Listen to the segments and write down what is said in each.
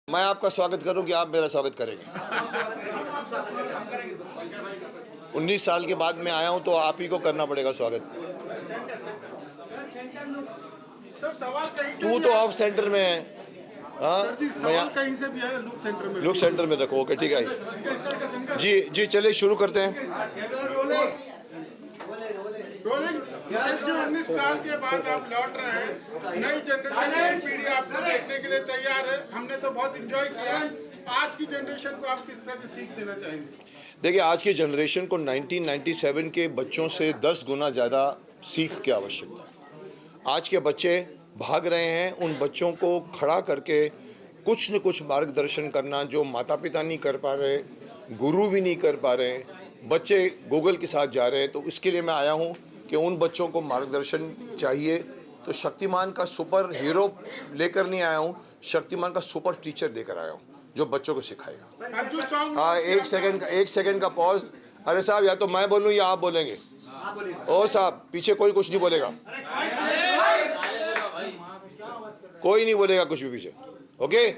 मैं आपका स्वागत करूं कि आप मेरा स्वागत करेंगे? 19 साल के बाद मैं आया हूं तो आप ही को करना पड़ेगा स्वागत। तू तो ऑफ सेंटर में है। हाँ, सवाल कहीं से भी है, लुक सेंटर में। लुक सेंटर में रखो। ओके, ठीक है जी। जी चलिए शुरू करते हैं। जो 19 साल के बाद आप लौट रहे हैं, नई जनरेशन, नई पीढ़ी आपको देखने के लिए तैयार है। हमने तो बहुत एंजॉय किया। आज की जनरेशन को आप किस तरह की सीख देना चाहेंगे? देखिए, आज की जनरेशन को 1997 के बच्चों से 10 गुना ज़्यादा सीख की आवश्यकता है। आज के बच्चे भाग रहे हैं, उन बच्चों को खड़ा करके कुछ न कुछ मार्गदर्शन करना जो माता पिता नहीं कर पा रहे, गुरु भी नहीं कर पा रहे, बच्चे गूगल के साथ जा रहे हैं। तो इसके लिए मैं आया हूँ कि उन बच्चों को मार्गदर्शन चाहिए। तो शक्तिमान का सुपर हीरो लेकर नहीं आया हूँ, शक्तिमान का सुपर टीचर लेकर आया हूँ जो बच्चों को सिखाएगा। हाँ, एक सेकंड का पॉज। अरे साहब, या तो मैं बोलूँ या आप बोलेंगे? ओ साहब, पीछे कोई कुछ नहीं बोलेगा, कोई नहीं बोलेगा कुछ भी पीछे। ओके,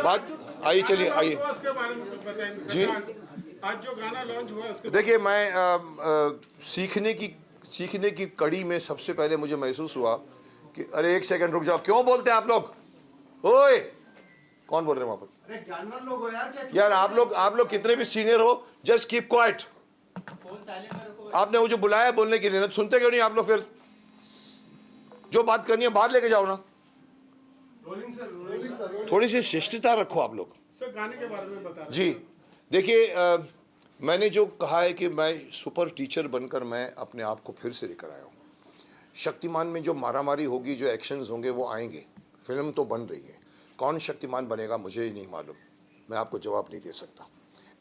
बात आइए, चलिए आइए जी। आज जो गाना लॉन्च हुआ उसके देखिए, मैं सीखने की कड़ी में सबसे पहले मुझे महसूस हुआ कि अरे एक सेकंड रुक जाओ, क्यों बोलते हैं आप लोग? ओए, कौन बोल रहे हैं वहां पर? अरे जानवर लोग हो यार। यार आप लोग कितने भी सीनियर हो, जस्ट कीप क्वाइट। आपने मुझे बुलाया बोलने के लिए ना, सुनते क्यों नहीं आप लोग? फिर जो बात करनी है बाहर लेके जाओ ना। Rolling sir. थोड़ी सी शिष्टता रखो आप लोग। सर, गाने के बारे में बता रहे जी देखिए, मैंने जो कहा है कि मैं सुपर टीचर बनकर मैं अपने आप को फिर से लेकर आया हूँ। शक्तिमान में जो मारामारी होगी, जो एक्शंस होंगे वो आएंगे। फिल्म तो बन रही है, कौन शक्तिमान बनेगा मुझे ही नहीं मालूम, मैं आपको जवाब नहीं दे सकता।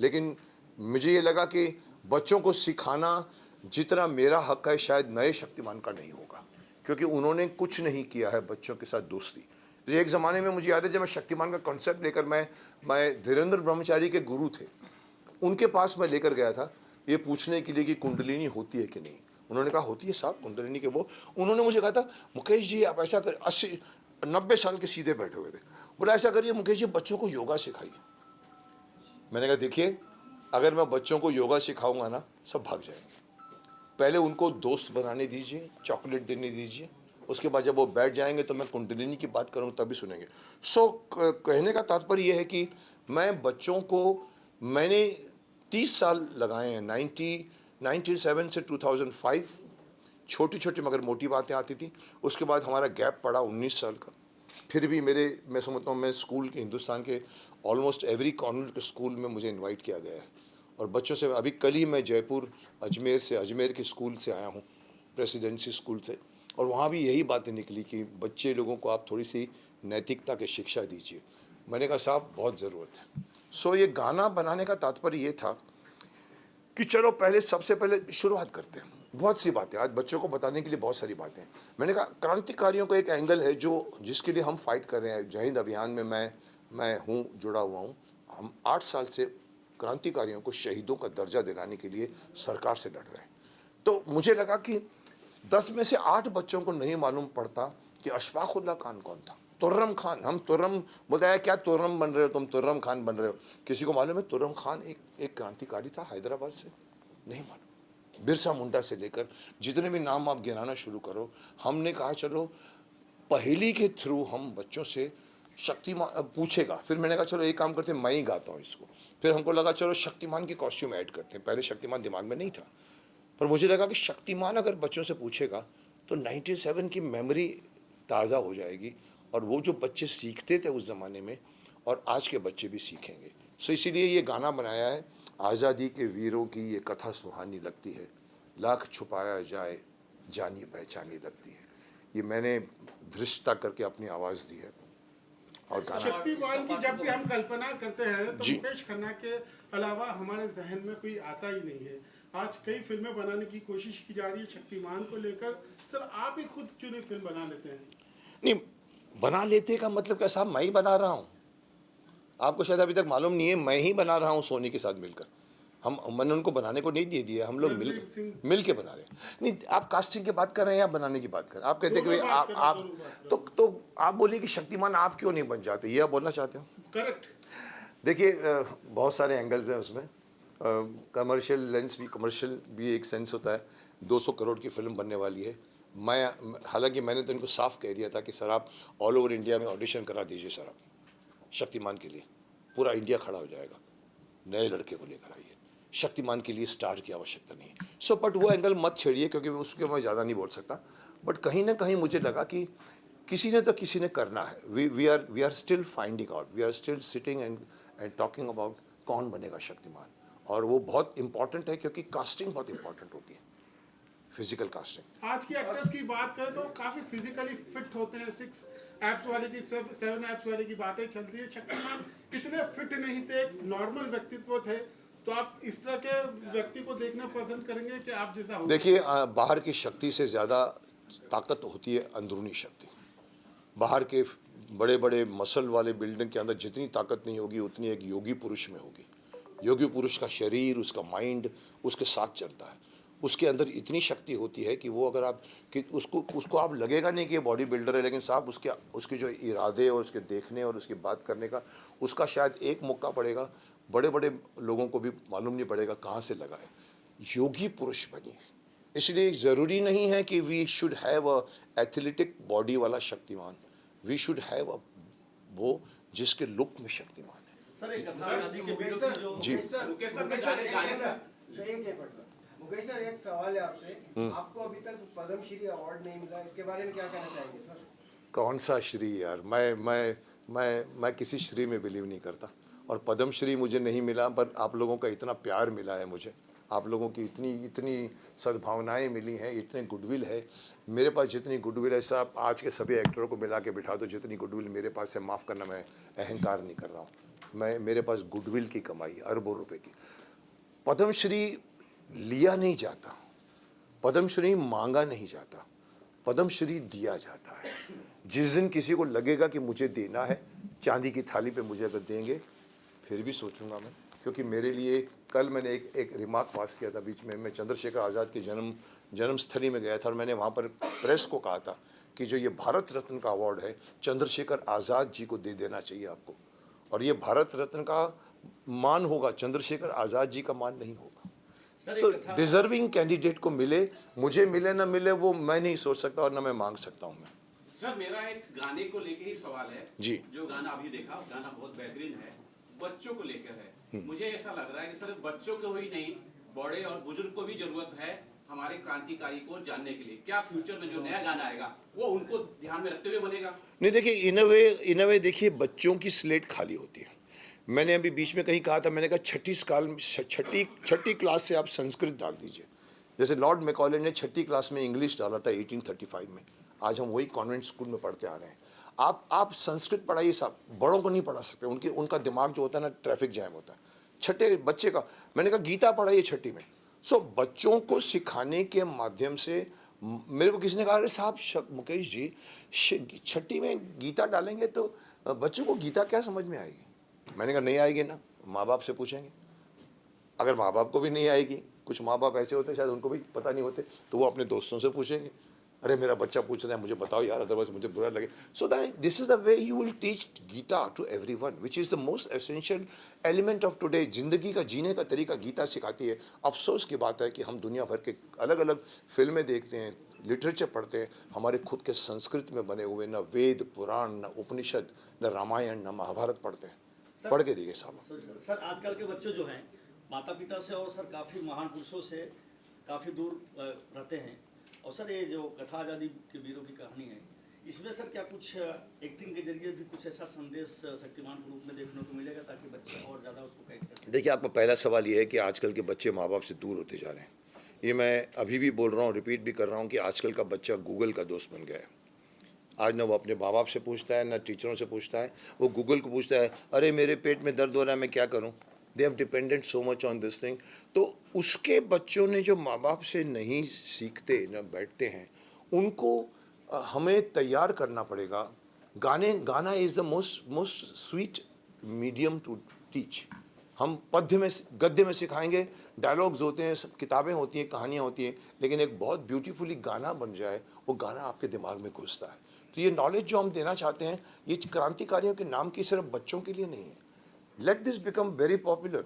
लेकिन मुझे ये लगा कि बच्चों को सिखाना जितना मेरा हक है शायद नए शक्तिमान का नहीं होगा, क्योंकि उन्होंने कुछ नहीं किया है बच्चों के साथ दोस्ती। एक ज़माने में मुझे याद है जब मैं शक्तिमान का कॉन्सेप्ट लेकर मैं धीरेन्द्र ब्रह्मचारी के गुरु थे, उनके पास मैं लेकर गया था ये पूछने के लिए कि कुंडलिनी होती है कि नहीं। उन्होंने कहा होती है साहब कुंडलिनी के वो। उन्होंने मुझे कहा था मुकेश जी आप ऐसा कर, 80-90 साल के सीधे बैठे हुए थे, बोला ऐसा करिए मुकेश जी बच्चों को योगा सिखाइए। मैंने कहा देखिए, अगर मैं बच्चों को योगा सिखाऊंगा ना सब भाग जाएंगे। पहले उनको दोस्त बनाने दीजिए, चॉकलेट देने दीजिए, उसके बाद जब वो बैठ जाएंगे तो मैं कुंडलिनी की बात करूँ तभी सुनेंगे। कहने का तात्पर्य यह है कि मैं बच्चों को, मैंने 30 साल लगाए हैं, 1997 से 2005। छोटी छोटी मगर मोटी बातें आती थी। उसके बाद हमारा गैप पड़ा 19 साल का। फिर भी मैं समझता हूँ मैं स्कूल के, हिंदुस्तान के ऑलमोस्ट एवरी कॉर्नर के स्कूल में मुझे इनवाइट किया गया है। और बच्चों से, अभी कल ही मैं जयपुर अजमेर के स्कूल से आया हूँ, प्रेसिडेंसी स्कूल से, और वहाँ भी यही बातें निकली कि बच्चे लोगों को आप थोड़ी सी नैतिकता की शिक्षा दीजिए। मैंने कहा साहब बहुत ज़रूरत है। ये गाना बनाने का तात्पर्य ये था कि चलो पहले सबसे पहले शुरुआत करते हैं। बहुत सी बातें आज बच्चों को बताने के लिए, बहुत सारी बातें। मैंने कहा क्रांतिकारियों का एक एंगल है जिसके लिए हम फाइट कर रहे हैं। जय हिंद अभियान में मैं हूँ, जुड़ा हुआ हूँ। हम 8 साल से क्रांतिकारियों को शहीदों का दर्जा दिलाने के लिए सरकार से लड़ रहे हैं। तो मुझे लगा कि 10 में से 8 बच्चों को नहीं मालूम पड़ता कि अशफाकुल्लाह खान कौन था। तुर्रम खान, हम तुर्रम बोलते हैं क्या तुर्रम बन रहे हो तुम, तुर्रम खान बन रहे हो। किसी को मालूम है तुर्रम खान एक क्रांतिकारी था हैदराबाद से? नहीं मालूम। बिरसा मुंडा से लेकर जितने भी नाम आप गिनाना शुरू करो। हमने कहा चलो पहेली के थ्रू हम बच्चों से शक्तिमान पूछेगा। फिर मैंने कहा चलो एक काम करते हैं, मैं ही गाता हूँ इसको। फिर हमको लगा चलो शक्तिमान की कॉस्ट्यूम ऐड करते हैं। पहले शक्तिमान दिमाग में नहीं था, पर मुझे लगा कि शक्तिमान अगर बच्चों से पूछेगा तो 97 की मेमोरी ताज़ा हो जाएगी, और वो जो बच्चे सीखते थे उस ज़माने में और आज के बच्चे भी सीखेंगे। इसीलिए ये गाना बनाया है। आज़ादी के वीरों की ये कथा सुहानी लगती है, लाख छुपाया जाए जानी पहचानी लगती है। ये मैंने धृष्टता करके अपनी आवाज़ दी है। और गाना शक्तिमान की जब भी हम कल्पना करते हैं तो मुकेश खन्ना के अलावा हमारे जहन में कोई आता ही नहीं है। आज कई फिल्में बनाने की कोशिश की जा रही है शक्तिमान को लेकर। सर आप ही खुद क्यों नहीं फिल्म बना लेते हैं? नहीं, बना लेते का मतलब क्या साहब, मैं ही बना रहा हूँ। आपको शायद अभी तक मालूम नहीं है, मैं ही बना रहा हूँ सोनी के साथ मिलकर। मैंने उनको बनाने को नहीं दे दिया, हम लोग मिल के बना रहे हैं। नहीं, आप कास्टिंग की बात कर रहे हैं या बनाने की बात कर रहे हैं? आप कहते हैं कि भाई आप तो आप बोलिए कि शक्तिमान आप क्यों नहीं बन जाते, ये आप बोलना चाहते हो? करेक्ट। देखिए बहुत सारे एंगल्स हैं उसमें। कमर्शियल लेंस भी, कमर्शियल भी एक सेंस होता है। 200 करोड़ की फिल्म बनने वाली है। हालांकि मैंने तो इनको साफ कह दिया था कि सर आप ऑल ओवर इंडिया में ऑडिशन करा दीजिए सर, आप शक्तिमान के लिए पूरा इंडिया खड़ा हो जाएगा, नए लड़के को लेकर आइए, शक्तिमान के लिए स्टार की आवश्यकता नहीं है। सो बट वो एंगल मत छेड़िए, क्योंकि उसके मैं ज़्यादा नहीं बोल सकता। बट कहीं ना कहीं मुझे लगा कि किसी ने तो किसी ने करना है। We are still finding out, we are still sitting and talking about कौन बनेगा शक्तिमान। और वो बहुत इंपॉर्टेंट है, क्योंकि कास्टिंग बहुत इंपॉर्टेंट होती है, फिजिकल कास्टिंग। आज के एक्टर्स की बात करें तो काफी फिजिकली फिट होते हैं। 6 एप्स वाले की 7 एप्स वाले की बातें चलती है। शक्तिमान इतने फिट नहीं थे, एक नॉर्मल व्यक्तित्व थे। तो आप इस तरह के व्यक्ति को देखना पसंद करेंगे कि आप जैसा हो? देखिए बाहर की शक्ति से ज़्यादा ताकत होती है अंदरूनी शक्ति। बाहर के बड़े बड़े मसल वाले बिल्डिंग के अंदर जितनी ताकत नहीं होगी, उतनी एक योगी पुरुष में होगी। योगी पुरुष का शरीर, उसका माइंड उसके साथ चलता है। उसके अंदर इतनी शक्ति होती है कि वो अगर आप कि उसको आप लगेगा नहीं कि ये बॉडी बिल्डर है, लेकिन साहब उसके जो इरादे और उसके देखने और उसकी बात करने का, उसका शायद एक मौका पड़ेगा, बड़े बड़े लोगों को भी मालूम नहीं पड़ेगा कहाँ से लगा है। योगी पुरुष बनिए। इसलिए ज़रूरी नहीं है कि we should have a athletic body वाला Shaktimaan. We should have a वो जिसके लुक में शक्तिमान है। सर एक कथा आजादी के वीरों की जो जी। मुकेश सर मुकेश सर एक सवाल है आपसे। आपको अभी तक पद्मश्री अवार्ड नहीं मिला, इसके बारे में क्या कहना चाहेंगे सर? कौन सा श्री यार, मैं किसी श्री में बिलीव नहीं करता। और पद्मश्री मुझे नहीं मिला, पर आप लोगों का इतना प्यार मिला है मुझे, आप लोगों की इतनी सद्भावनाएं मिली हैं, इतने गुडविल है। मेरे पास जितनी गुडविल है साहब, आज के सभी एक्टरों को मिला के बिठा दो, जितनी गुडविल मेरे पास है, माफ़ करना मैं अहंकार नहीं कर रहा हूँ, मेरे पास गुडविल की कमाई अरबों रुपए की। पद्मश्री लिया नहीं जाता, पद्मश्री मांगा नहीं जाता, पद्मश्री दिया जाता है। जिस दिन किसी को लगेगा कि मुझे देना है, चांदी की थाली पे मुझे अगर देंगे फिर भी सोचूंगा मैं। क्योंकि मेरे लिए कल मैंने एक रिमार्क पास किया था बीच में, मैं चंद्रशेखर आज़ाद की जन्मस्थली में गया था और मैंने वहाँ पर प्रेस को कहा था कि जो ये भारत रत्न का अवार्ड है, चंद्रशेखर आज़ाद जी को दे देना चाहिए आपको। और ये भारत रत्न का मान होगा, चंद्रशेखर आज़ाद जी का मान नहीं होगा। सो डिजर्विंग कैंडिडेट को मिले, मुझे मिले ना मिले वो मैं नहीं सोच सकता और ना मैं मांग सकता हूँ मैं। सर मेरा एक गाने को लेके ही सवाल है जी। जो गाना अभी देखा, गाना बहुत बेहतरीन है, बच्चों को लेकर है। मुझे ऐसा लग रहा है कि सर बच्चों को ही नहीं, बड़े और बुजुर्ग को भी जरूरत है हमारे क्रांतिकारी को जानने के लिए। क्या फ्यूचर में जो नया गाना आएगा वो उनको ध्यान में रखते हुए बनेगा? नहीं देखिए, इन अ वे देखिए, बच्चों की स्लेट खाली होती है। मैंने अभी बीच में कहीं कहा था, मैंने कहा छठी क्लास से आप संस्कृत डाल दीजिए। जैसे लॉर्ड मैकॉले ने छठी क्लास में इंग्लिश डाला था 1835 में, आज हम वही कॉन्वेंट स्कूल में पढ़ते आ रहे हैं। आप संस्कृत पढ़ाइए साहब, बड़ों को नहीं पढ़ा सकते, उनका दिमाग जो होता है ना, ट्रैफिक जैम होता है। छठे बच्चे का मैंने कहा गीता पढ़ाइए छठी में। सो बच्चों को सिखाने के माध्यम से, मेरे को किसी ने कहा अरे साहब मुकेश जी, छठी में गीता डालेंगे तो बच्चों को गीता क्या समझ में आएगी? मैंने कहा नहीं आएगी ना, माँ बाप से पूछेंगे। अगर माँ बाप को भी नहीं आएगी, कुछ माँ बाप ऐसे होते शायद उनको भी पता नहीं होते, तो वो अपने दोस्तों से पूछेंगे, अरे मेरा बच्चा पूछ रहा है मुझे बताओ यार, अदरवाइज मुझे बुरा लगे। So that this is the way you will teach Gita to everyone, which is the most essential element of today. जिंदगी का जीने का तरीका गीता सिखाती है। अफसोस की बात है कि हम दुनिया भर के अलग अलग फिल्में देखते हैं, लिटरेचर पढ़ते हैं, हमारे खुद के संस्कृत में बने हुए न वेद पुराण, न उपनिषद, न रामायण, न महाभारत पढ़ते हैं। पढ़ के देखिए साहब। सर आजकल के बच्चे जो हैं माता पिता से और सर काफ़ी महान पुरुषों से काफ़ी दूर रहते हैं। और सर ये जो कथा आज़ादी के वीरों की कहानी है, इसमें सर क्या कुछ एक्टिंग के जरिए भी कुछ ऐसा संदेश शक्तिमान के रूप में देखने को मिलेगा ताकि बच्चे और ज़्यादा उसको कैच कर सकें? देखिए, आपका पहला सवाल ये है कि आजकल के बच्चे माँ बाप से दूर होते जा रहे हैं। ये मैं अभी भी बोल रहा हूँ, रिपीट भी कर रहा हूँ कि आजकल का बच्चा गूगल का दोस्त बन गया है। आज ना वो अपने माँ बाप से पूछता है, ना टीचरों से पूछता है, वो गूगल को पूछता है, अरे मेरे पेट में दर्द हो रहा है, मैं क्या करूँ? They have dependent so much on this thing. तो उसके बच्चों ने जो माँ बाप से नहीं सीखते, न बैठते हैं, उनको हमें तैयार करना पड़ेगा। गाना is the most sweet medium to teach. हम पद्य में गद्य में सिखाएंगे, डायलॉग्स होते हैं, सब किताबें होती हैं, कहानियाँ होती हैं, लेकिन एक बहुत ब्यूटीफुली गाना बन जाए, वो गाना आपके दिमाग में घुसता है। तो ये नॉलेज जो हम देना चाहते हैं, ये क्रांतिकारियों के नाम की सिर्फ बच्चों के लिए नहीं है। Let this become very popular.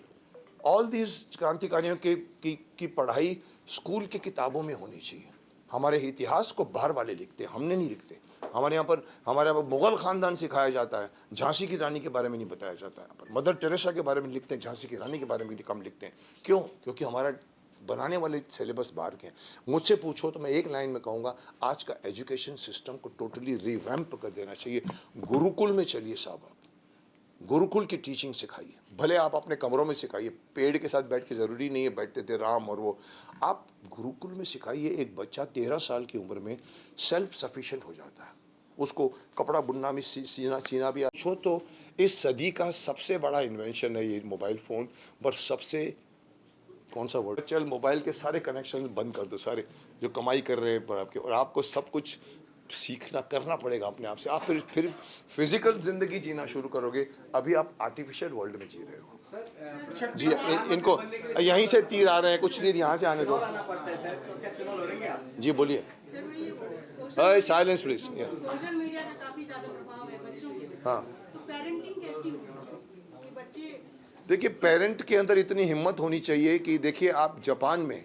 All this क्रांतिकारियों की पढ़ाई स्कूल की किताबों में होनी चाहिए। हमारे इतिहास को बाहर वाले लिखते हैं, हमने नहीं लिखते। हमारे यहाँ पर मुगल ख़ानदान सिखाया जाता है, झांसी की रानी के बारे में नहीं बताया जाता है। यहाँ पर मदर टेरेसा के बारे में लिखते हैं, झांसी की रानी के बारे में कम लिखते हैं। क्यों? क्योंकि हमारा बनाने वाले सिलेबस बाहर के हैं। मुझसे पूछो तो मैं एक लाइन में कहूँगा, आज का एजुकेशन सिस्टम को टोटली रिवैम्प कर देना चाहिए। गुरुकुल में चलिए साहब, आप गुरुकुल की टीचिंग सिखाइए। भले आप अपने कमरों में सिखाइए, पेड़ के साथ बैठ के ज़रूरी नहीं है, बैठते थे राम और वो, आप गुरुकुल में सिखाइए। एक बच्चा 13 साल की उम्र में सेल्फ सफिशिएंट हो जाता है, उसको कपड़ा बुनना भी सीना भी अच्छो। तो इस सदी का सबसे बड़ा इन्वेंशन है ये मोबाइल फ़ोन। पर सबसे कौन सा वर्ड, चल मोबाइल के सारे कनेक्शन बंद कर दो, सारे जो कमाई कर रहे हैं पर आपके, और आपको सब कुछ सीखना करना पड़ेगा अपने आप से। आप फिर फिजिकल जिंदगी जीना शुरू करोगे। अभी आप आर्टिफिशियल वर्ल्ड में जी रहे हो। जी इनको यहीं से तीर आ रहे हैं, कुछ नहीं, यहाँ से आने दो। जी बोलिए। Silence please. सोशल मीडिया का काफी ज्यादा प्रभाव है बच्चों के ऊपर। हाँ, तो पेरेंटिंग कैसी होगी कि बच्चे, देखिए पेरेंट के अंदर इतनी हिम्मत होनी चाहिए कि देखिए आप जापान में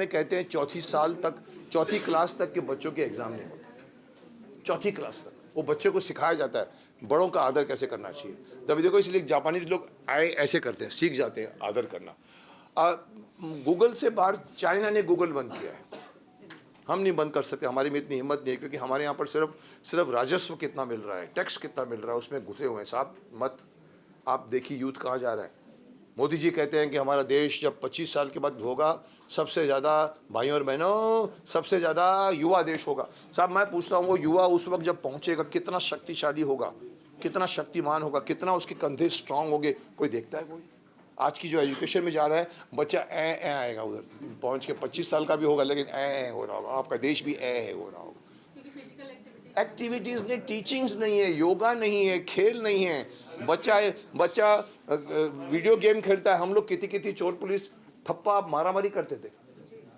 कहते हैं चौथी क्लास तक के बच्चों के एग्जाम नहीं होते। चौथी क्लास तक वो बच्चे को सिखाया जाता है बड़ों का आदर कैसे करना चाहिए। तभी देखो इसलिए जापानीज लोग ऐसे करते हैं, सीख जाते हैं आदर करना। गूगल से बाहर चाइना ने गूगल बंद किया है, हम नहीं बंद कर सकते, हमारी में इतनी हिम्मत नहीं है, क्योंकि हमारे यहाँ पर सिर्फ राजस्व कितना मिल रहा है, टैक्स कितना मिल रहा है, उसमें घुसे हुए हैं साहब। मत आप देखिए यूथ कहाँ जा रहा है। मोदी जी कहते हैं कि हमारा देश जब 25 साल के बाद होगा, सबसे ज़्यादा, भाइयों और बहनों, सबसे ज़्यादा युवा देश होगा। साहब मैं पूछता हूँ, वो युवा उस वक्त जब पहुँचेगा कितना शक्तिशाली होगा, कितना शक्तिमान होगा, कितना उसके कंधे स्ट्रांग होंगे, कोई देखता है कोई? आज की जो एजुकेशन में जा रहा है बच्चा ए आएगा, उधर पहुँच के 25 साल का भी होगा लेकिन ए हो रहा होगा, आपका देश भी ए हो रहा होगा। क्योंकि फिजिकल एक्टिविटीज़ नहीं, टीचिंग्स नहीं है, योगा नहीं है, खेल नहीं है। बच्चा वीडियो गेम खेलता है। हम लोग कितनी चोर पुलिस थप्पा मारामारी करते थे,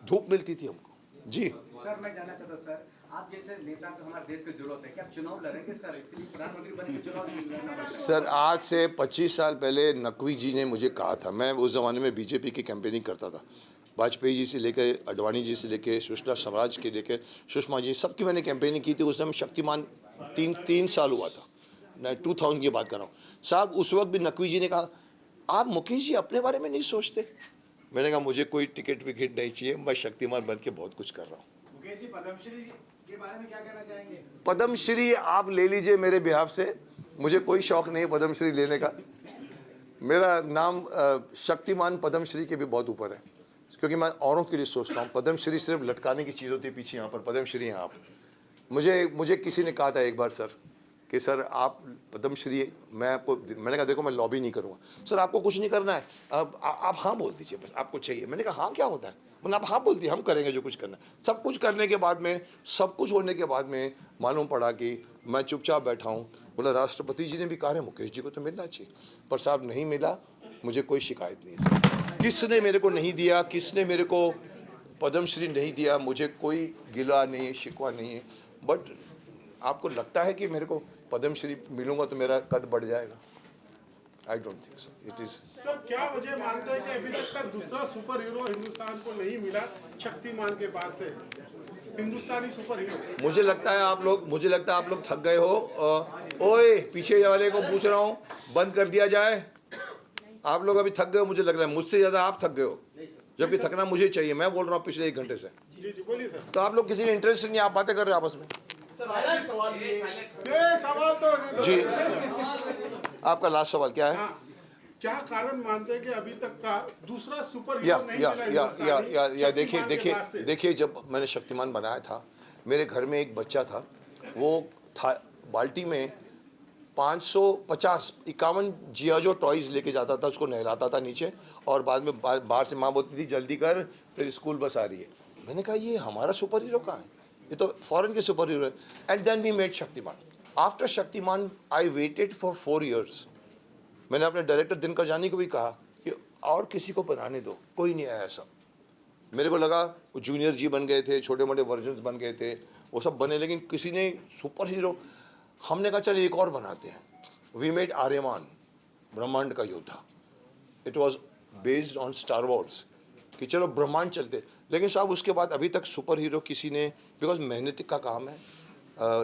धूप मिलती थी हमको। जी सर मैं जानना चाहता हूँ सर, आप जैसे नेता को हमारे देश की जरूरत है, क्या आप चुनाव लड़ेंगे सर? इसके लिए प्रधानमंत्री बनने के चुनाव लड़ना पड़ेगा। सर, आज से 25 साल पहले नकवी जी ने मुझे कहा था, मैं उस ज़माने में बीजेपी की कैंपेनिंग करता था, वाजपेयी जी से लेकर अडवाणी जी से लेकर सुषमा स्वराज के लेकर सुषमा जी, सबकी मैंने कैंपेनिंग की थी। उस समय शक्तिमान तीन साल हुआ था, मैं 2000 की बात कर रहा हूँ साहब। उस वक्त भी नकवी जी ने कहा, आप मुकेश जी अपने बारे में नहीं सोचते? मैंने कहा मुझे कोई टिकट विकेट नहीं चाहिए, मैं शक्तिमान बन के बहुत कुछ कर रहा हूँ। मुकेश जी, पद्मश्री के बारे में क्या कहना चाहेंगे? पद्मश्री आप ले लीजिए मेरे बिहाफ से, मुझे कोई शौक नहीं है पद्मश्री लेने का। मेरा नाम शक्तिमान पद्मश्री के भी बहुत ऊपर है, क्योंकि मैं औरों के लिए सोचता हूँ। पद्मश्री सिर्फ लटकाने की चीज़ होती है, पीछे यहाँ पर पद्मश्री हैं आप। मुझे किसी ने कहा था एक बार सर कि सर आप पद्मश्री, मैंने कहा देखो मैं लॉबी नहीं करूँगा सर, आपको कुछ नहीं करना है, आप हाँ बोल दीजिए बस, आपको चाहिए। मैंने कहा हाँ क्या होता है? मैंने आप हाँ बोल दिए, हम करेंगे जो कुछ करना है। सब कुछ करने के बाद में, सब कुछ होने के बाद में मालूम पड़ा कि मैं चुपचाप बैठा हूँ। बोला राष्ट्रपति जी ने भी कहा है मुकेश जी को तो मिलना चाहिए, पर साहब नहीं मिला। मुझे कोई शिकायत नहीं है सर, किसने मेरे को नहीं दिया, किसने मेरे को पद्मश्री नहीं दिया, मुझे कोई गिला नहीं है, शिकवा नहीं है। बट आपको लगता है कि मेरे को पद्मश्री मिलूंगा तो मेरा कद बढ़ जाएगा? I don't think so. It is sir क्या वजह मानते हैं कि अभी तक का दूसरा सुपर हीरो हिंदुस्तान को नहीं मिला शक्तिमान के बाद से, हिंदुस्तानी सुपर हीरो? मुझे लगता है आप लोग थक गए हो। ओए पीछे वाले को पूछ रहा हूँ, बंद कर दिया जाए। आप लोग अभी थक गए हो, मुझे लग रहा है मुझसे ज़्यादा आप थक गए हो, जबकि थकना मुझे चाहिए। मैं बोल रहा हूँ पिछले 1 घंटे से। जी जी बोलिए सर। तो आप लोग किसी ने इंटरेस्ट नहीं, आप बातें कर रहे हो आपस में। सवाल तो जी आपका लास्ट सवाल क्या है? हाँ, क्या कारण मानते हैं कि अभी तक का दूसरा सुपर या हीरो नहीं मिला हिंदुस्तानी या शक्तिमान के बाद से? देखिए जब मैंने शक्तिमान बनाया था, मेरे घर में एक बच्चा था, वो था बाल्टी में 551 जियाजो टॉयज लेके जाता था, उसको नहलाता था नीचे, और बाद में बाहर से माँ बोलती थी जल्दी कर, फिर स्कूल बस आ रही है। मैंने कहा ये हमारा सुपर हीरो कहाँ है, ये तो फॉरेन के सुपर हीरो है। And then we made Shaktimaan. After Shaktimaan I waited for 4 years। मैंने अपने डायरेक्टर दिनकर जानी को भी कहा कि और किसी को बनाने दो, कोई नहीं आया ऐसा। मेरे को लगा वो जूनियर जी बन गए थे, छोटे मोटे वर्जन्स बन गए थे, वो सब बने, लेकिन किसी ने सुपर हीरो, हमने कहा चल एक और बनाते हैं। वी मेड आर्यमान, ब्रह्मांड का योद्धा। It was based on star Wars कि चलो ब्रह्मांड चलते, लेकिन साहब उसके बाद अभी तक सुपर हीरो किसी ने, बिकॉज मेहनत का काम है,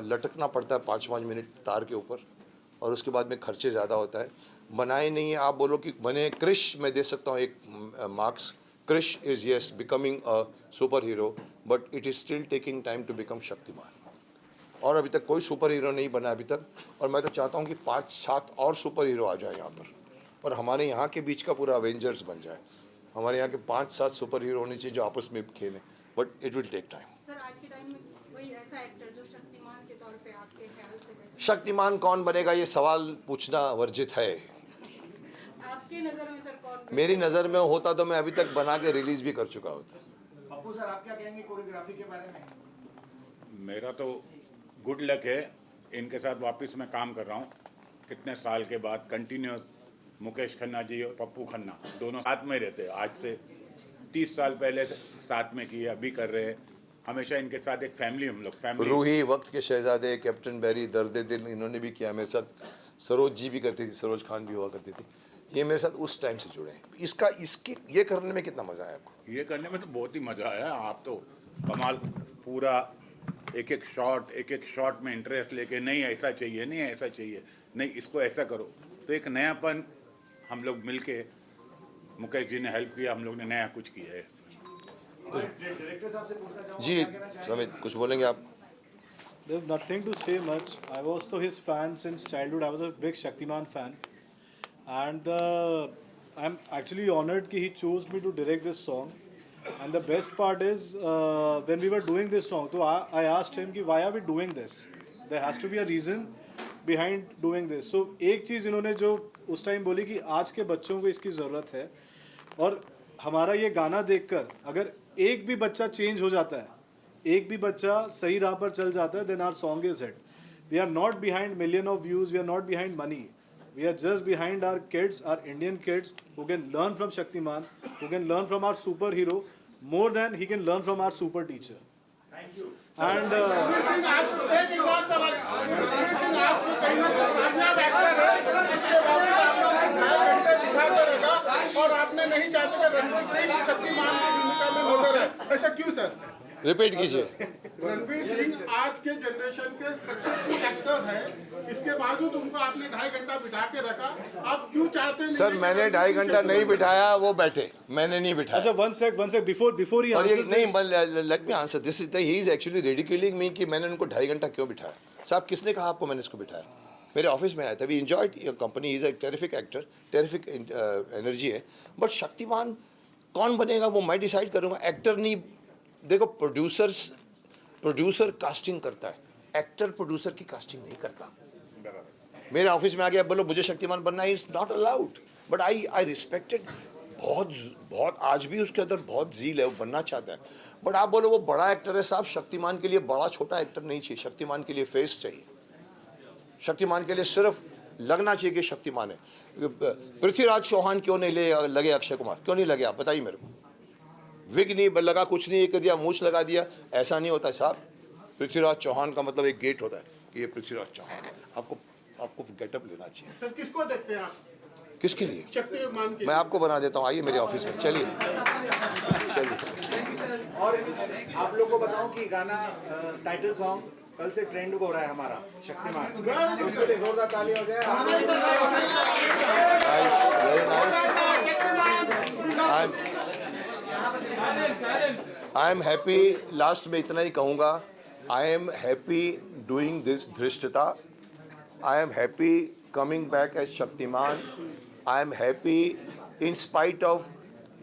लटकना पड़ता है 5-5 मिनट तार के ऊपर, और उसके बाद में खर्चे ज़्यादा होता है, बनाए नहीं है। आप बोलो कि बने क्रिश, मैं दे सकता हूँ एक marks, Krrish is yes becoming a super hero, but it is still taking time to become Shaktimaan. और अभी तक कोई सुपर हीरो नहीं बना अभी तक, और मैं तो चाहता हूँ कि 5-7 और सुपर हीरो आ जाए यहाँ पर, और हमारे यहाँ के बीच का पूरा अवेंजर्स बन जाए। हमारे यहाँ के 5-7 सुपर हीरो होने चाहिए जो आपस में खेलें, but it will take time. Sir आज के टाइम में कोई ऐसा एक्टर जो शक्तिमान के तौर पे आपके ख्याल से वैसे शक्तिमान कौन बनेगा ये सवाल पूछना वर्जित है। आपके नजर में सर कौन? मेरी नज़र में होता तो मैं अभी तक बना के रिलीज़ भी कर चुका होता। पप्पू सर, आप क्या कहेंगे कोरियोग्राफी के बारे में? मेरा तो गुड लक है, इनके साथ वापस मैं काम कर रहा हूँ कितने साल के बाद कंटिन्यूस। मुकेश खन्ना जी और पप्पू खन्ना दोनों साथ में रहते हैं, आज से 30 साल पहले साथ में किए, अभी कर रहे हैं। हमेशा इनके साथ एक फैमिली, हम लोग फैमिली। रूही, वक्त के शहजादे, कैप्टन बैरी, दर्द दिल, इन्होंने भी किया मेरे साथ। सरोज जी भी करती थी, सरोज खान भी हुआ करती थी। ये मेरे साथ उस टाइम से जुड़े हैं। इसकी ये करने में कितना मज़ा आया आपको? ये करने में तो बहुत ही मज़ा आया। आप तो कमाल, पूरा एक एक शॉट में इंटरेस्ट लेके, नहीं ऐसा चाहिए, नहीं ऐसा चाहिए, नहीं इसको ऐसा करो, तो एक नयापन हम लोग मिलके, मुकेश जी ने हेल्प किया, हम लोग ने नया कुछ किया है। डायरेक्टर साहब से पूछना चाहूँगा, जी समित, कुछ बोलेंगे आप? There's nothing to say much. I was to his fan since childhood. I was a big Shaktiman fan, and I'm actually honored that he chose me to direct this song. And the best part is when we were doing this song, so I asked him कि why are we doing this? There has to be a reason behind doing this. So एक चीज़ इन्होंने जो उस time बोली कि आज के बच्चों को इसकी ज़रूरत है, और हमारा ये गाना देखकर अगर एक भी बच्चा चेंज हो जाता है, एक भी बच्चा सही राह पर चल जाता है, then our song is hit. We are not behind million of views, we are not behind money. We are just behind our kids, our Indian kids who can learn from Shaktiman, who can learn from our superhero more than he can learn from our super teacher. Thank you. And Ranveer Singh आज एक last सवाल, रणवीर सिंह आज भी कहीं ना कहीं कामयाब actor है, इसके बावजूद आपने 2.5 घंटे बिठा कर रखा और आपने नहीं चाहते कि रणवीर सिंह शक्तिमान की भूमिका में नजर है, ऐसा क्यों सर? रिपीट कीजिए। रणवीर सिंह आज के जनरेशन के सक्सेसफुल एक्टर हैं, इसके बावजूद उनको आपने 2.5 घंटा बिठा के रखा, आप क्यों चाहते नहीं? सर मैंने 2.5 घंटा नहीं बिठाया, वो बैठे, मैंने नहीं बिठाया। अच्छा, one sec, before he और ये answers नहीं, this, let me answer this is he is actually ridiculing me कि मैंने उनको 2.5 घंटा क्यों बिठाया। साहब किसने कहा आपको मैंने इसको बिठाया? मेरे ऑफिस में आया था, we enjoyed your company, is a terrific actor, terrific energy है, बट शक्तिमान कौन बनेगा वो मैं डिसाइड करूँगा, एक्टर नहीं। देखो प्रोड्यूसर कास्टिंग करता है, एक्टर प्रोड्यूसर की कास्टिंग नहीं करता। मेरे ऑफिस में आ गया बोलो मुझे शक्तिमान बनना है, it's not allowed, but I respected, बहुत आज भी उसके अंदर बहुत जील है, वो बनना चाहता है। बट आप बोलो वो बड़ा एक्टर है, साहब शक्तिमान के लिए बड़ा छोटा एक्टर नहीं चाहिए, शक्तिमान के लिए फेस चाहिए, शक्तिमान के लिए सिर्फ लगना चाहिए कि शक्तिमान है। पृथ्वीराज चौहान क्यों नहीं लगे अक्षय कुमार, क्यों नहीं लगे आप बताइए मेरे को? विग नहीं लगा, कुछ नहीं कर दिया, मूछ लगा दिया, ऐसा नहीं होता साहब। पृथ्वीराज चौहान का मतलब एक गेट होता है कि ये पृथ्वीराज चौहान है, आपको गेटअप लेना चाहिए। सर किसको देखते हैं आप? किसके लिए? शक्तिमान के। मैं आपको बना देता हूँ, आइए मेरे ऑफिस में, चलिए। और आप लोग को बताऊं कि गाना टाइटल सॉन्ग कल से ट्रेंड हो रहा है हमारा शक्तिमान, उसके लिए जोरदार ताली हो जाए। आई एम हैप्पी, लास्ट में इतना ही कहूँगा, I am happy doing this धृष्टता, I am happy coming back as Shaktimaan, I am happy in spite of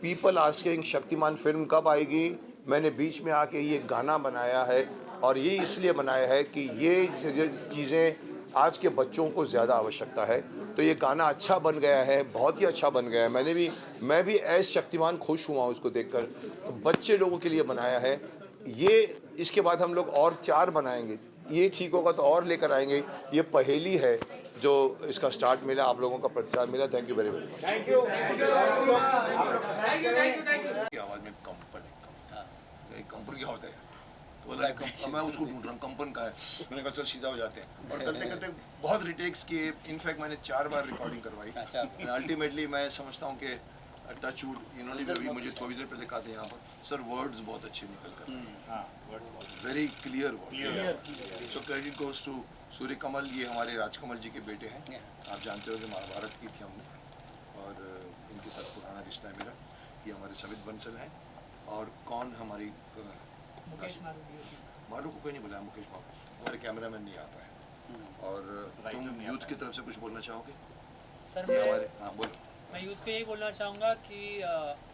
people asking Shaktimaan film कब आएगी। मैंने बीच में आके ये गाना बनाया है, और ये इसलिए बनाया है कि ये चीज़ें आज के बच्चों को ज़्यादा आवश्यकता है, तो ये गाना अच्छा बन गया है, बहुत ही अच्छा बन गया है। मैं भी एज शक्तिमान खुश हुआ हूँ उसको देखकर, तो बच्चे लोगों के लिए बनाया है ये। इसके बाद हम लोग और 4 बनाएंगे, ये ठीक होगा तो और लेकर आएंगे। ये पहेली है जो इसका स्टार्ट मिला, आप लोगों का प्रतिसाद मिला, thank you very very much. Thank you आप लोग स्नैक्स करें। की आवाज में कंपन है। कंपन क्या होता है? तो बोला मैं उसको ढूंढ रहा हूँ, कंपन का है। मैंने कहा चल सीधा हो जाते हैं, और करते करते बहुत रिटेक्स किए। इनफैक्ट मैंने 4 बार रिकॉर्डिंग करवाई। अल्टीमेटली मैं समझता हूँ कि टच वुड, इन्होंने भी अभी मुझे थोड़ी देर पहले कहा था यहाँ पर, सर वर्ड्स बहुत अच्छे निकल कर very clear word. So credit goes to Surya Kamal. ये हमारे राजकमल जी के बेटे हैं। आप जानते हो कि महाभारत की थी हमने, और इनके साथ पुराना रिश्ता है मेरा। ये हमारे सवित बंसल हैं। और कौन हमारी मारू को कोई नहीं बुलाया, मुकेश बाबू हमारे कैमरामैन नहीं आ पाए। और तुम यूथ की तरफ से कुछ बोलना चाहोगे? सर ये हमारे, हाँ बोलो। मैं यूथ को यही बोलना चाहूँगा कि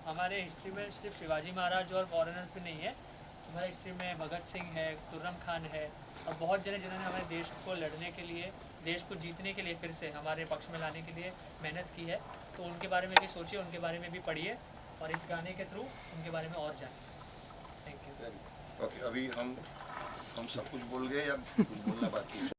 हमारे हिस्ट्री में सिर्फ शिवाजी महाराज और फॉरेनर्स भी नहीं है। हमारे हिस्ट्री में भगत सिंह है, खुर्रम खान है, और बहुत जने जिन्होंने हमारे देश को लड़ने के लिए, देश को जीतने के लिए, फिर से हमारे पक्ष में लाने के लिए मेहनत की है। तो उनके बारे में भी सोचिए, उनके बारे में भी पढ़िए, और इस गाने के थ्रू उनके बारे में और जानिए। Thank you. ओके, अभी हम सब कुछ बोल गए या कुछ बोलना बाकी है?